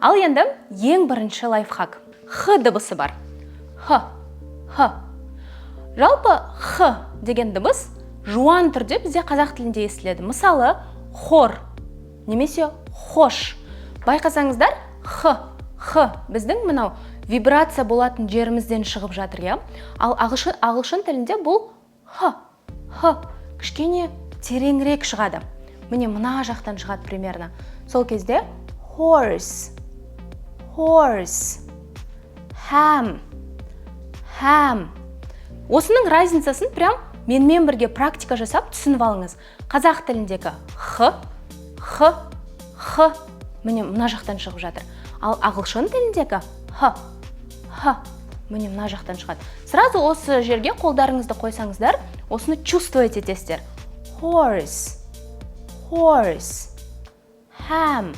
Ал енді ең бірінші лайфхак. Х дыбысы бар. Х. Жалпы х деген дыбыс жуан түрде бізде қазақ тілінде естіледі. Мысалы, хор немесе хош. Байқасаңыздар, х біздің мынау вибрация болатын жерімізден шығып жатыр, я? Ал ағылшын тілінде бұл х кішкене тереңірек шығады. Міне мына жақтан шығады примерно. Сол кезде horse, ham. Осының разницасын прям менімен бірге практика жасап түсініп алыңыз. Қазақ тіліндегі х, міне мына жақтан шығып жатыр. Ал ағылшын тіліндегі х, міне мына жақтан шығады. Сразу осы жерге қолдарыңызды қойсаңыздар, осыны чувствовать етесіздер. Horse, ham.